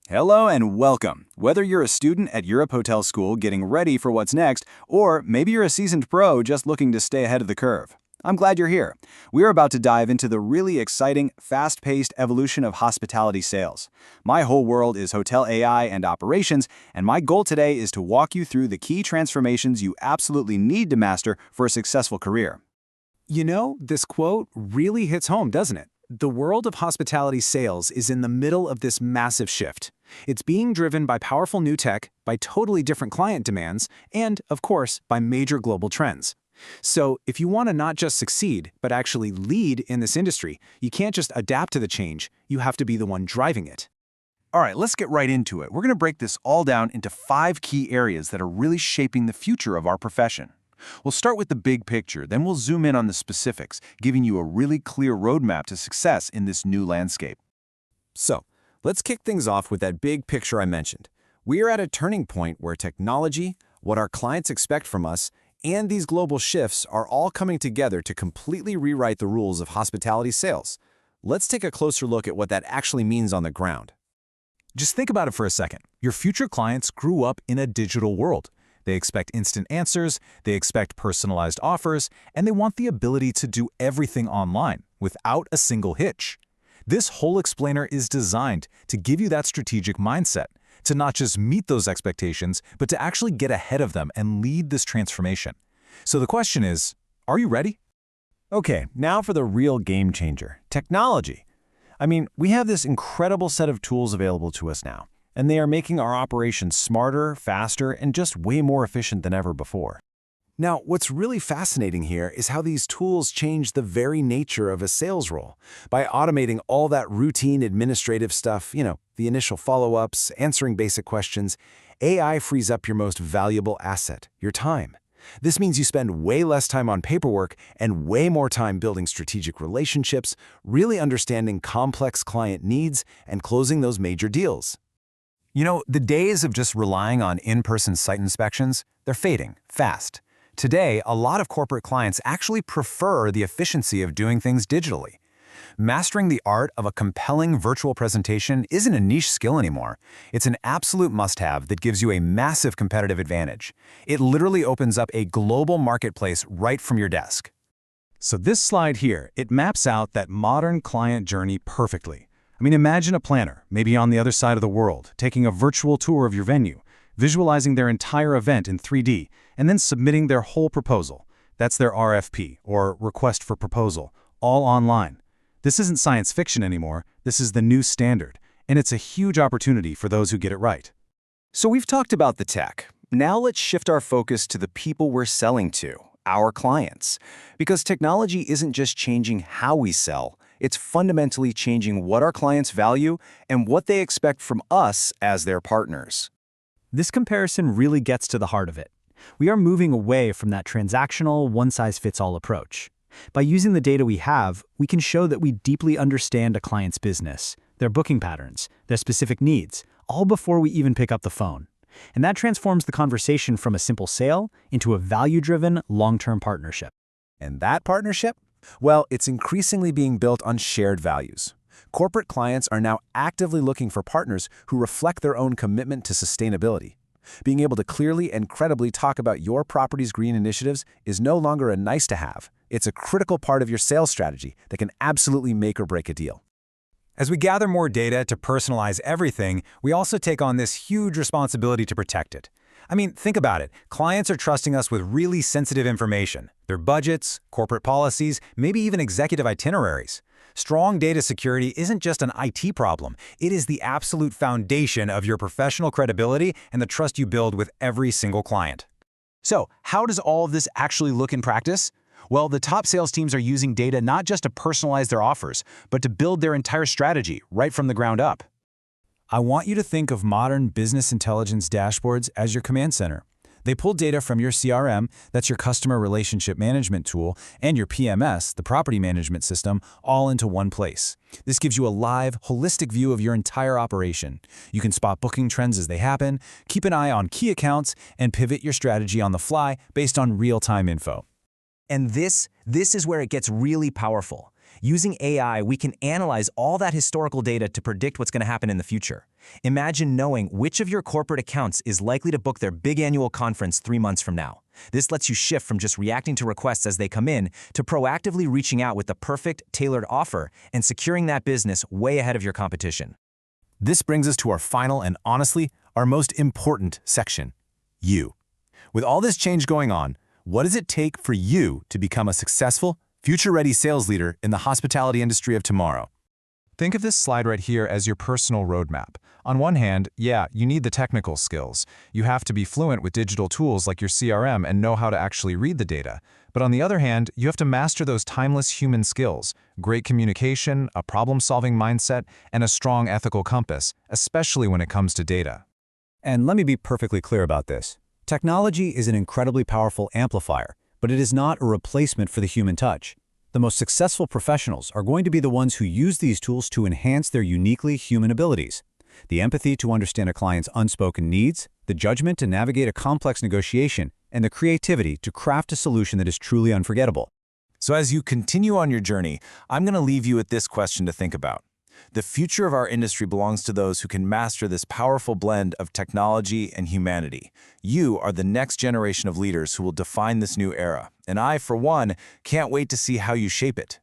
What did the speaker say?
Hello and welcome. Whether you're a student at Europe Hotel School getting ready for what's next, or maybe you're a seasoned pro just looking to stay ahead of the curve, I'm glad you're here. We're about to dive into the really exciting, fast-paced evolution of hospitality sales. My whole world is hotel AI and operations, and my goal today is to walk you through the key transformations you absolutely need to master for a successful career. You know, this quote really hits home, doesn't it? The world of hospitality sales is in the middle of this massive shift. It's being driven by powerful new tech, by totally different client demands, and, of course, by major global trends. So, if you want to not just succeed, but actually lead in this industry, you can't just adapt to the change, you have to be the one driving it. All right, let's get right into it. We're going to break this all down into 5 key areas that are really shaping the future of our profession. We'll start with the big picture, then we'll zoom in on the specifics, giving you a really clear roadmap to success in this new landscape. So, let's kick things off with that big picture I mentioned. We are at a turning point where technology, what our clients expect from us, and these global shifts are all coming together to completely rewrite the rules of hospitality sales. Let's take a closer look at what that actually means on the ground. Just think about it for a second. Your future clients grew up in a digital world. They expect instant answers, they expect personalized offers, and they want the ability to do everything online without a single hitch. This whole explainer is designed to give you that strategic mindset, to not just meet those expectations, but to actually get ahead of them and lead this transformation. So the question is, are you ready? Okay, now for the real game changer, technology. We have this incredible set of tools available to us now, and they are making our operations smarter, faster, and just way more efficient than ever before. Now, what's really fascinating here is how these tools change the very nature of a sales role. By automating all that routine administrative stuff, the initial follow-ups, answering basic questions, AI frees up your most valuable asset, your time. This means you spend way less time on paperwork and way more time building strategic relationships, really understanding complex client needs, and closing those major deals. The days of just relying on in-person site inspections, they're fading fast. Today, a lot of corporate clients actually prefer the efficiency of doing things digitally. Mastering the art of a compelling virtual presentation isn't a niche skill anymore. It's an absolute must-have that gives you a massive competitive advantage. It literally opens up a global marketplace right from your desk. So this slide here, it maps out that modern client journey perfectly. Imagine a planner, maybe on the other side of the world, taking a virtual tour of your venue, visualizing their entire event in 3D, and then submitting their whole proposal. That's their RFP, or request for proposal, all online. This isn't science fiction anymore, this is the new standard, and it's a huge opportunity for those who get it right. So we've talked about the tech. Now let's shift our focus to the people we're selling to, our clients. Because technology isn't just changing how we sell, it's fundamentally changing what our clients value and what they expect from us as their partners. This comparison really gets to the heart of it. We are moving away from that transactional, one-size-fits-all approach. By using the data we have, we can show that we deeply understand a client's business, their booking patterns, their specific needs, all before we even pick up the phone. And that transforms the conversation from a simple sale into a value-driven, long-term partnership. And that partnership? Well, it's increasingly being built on shared values. Corporate clients are now actively looking for partners who reflect their own commitment to sustainability. Being able to clearly and credibly talk about your property's green initiatives is no longer a nice-to-have. It's a critical part of your sales strategy that can absolutely make or break a deal. As we gather more data to personalize everything, we also take on this huge responsibility to protect it. Think about it. Clients are trusting us with really sensitive information, their budgets, corporate policies, maybe even executive itineraries. Strong data security isn't just an IT problem. It is the absolute foundation of your professional credibility and the trust you build with every single client. So, how does all of this actually look in practice? Well, the top sales teams are using data not just to personalize their offers, but to build their entire strategy right from the ground up. I want you to think of modern business intelligence dashboards as your command center. They pull data from your CRM, that's your customer relationship management tool, and your PMS, the property management system, all into one place. This gives you a live, holistic view of your entire operation. You can spot booking trends as they happen, keep an eye on key accounts, and pivot your strategy on the fly based on real-time info. And this is where it gets really powerful. Using AI, we can analyze all that historical data to predict what's going to happen in the future. Imagine knowing which of your corporate accounts is likely to book their big annual conference 3 months from now. This lets you shift from just reacting to requests as they come in to proactively reaching out with the perfect, tailored offer and securing that business way ahead of your competition. This brings us to our final and honestly, our most important section, you. With all this change going on, what does it take for you to become a successful, future-ready sales leader in the hospitality industry of tomorrow? Think of this slide right here as your personal roadmap. On one hand, yeah, you need the technical skills. You have to be fluent with digital tools like your CRM and know how to actually read the data. But on the other hand, you have to master those timeless human skills, great communication, a problem-solving mindset, and a strong ethical compass, especially when it comes to data. And let me be perfectly clear about this. Technology is an incredibly powerful amplifier, but it is not a replacement for the human touch. The most successful professionals are going to be the ones who use these tools to enhance their uniquely human abilities. The empathy to understand a client's unspoken needs, the judgment to navigate a complex negotiation, and the creativity to craft a solution that is truly unforgettable. So as you continue on your journey, I'm going to leave you with this question to think about. The future of our industry belongs to those who can master this powerful blend of technology and humanity. You are the next generation of leaders who will define this new era, and I, for one, can't wait to see how you shape it.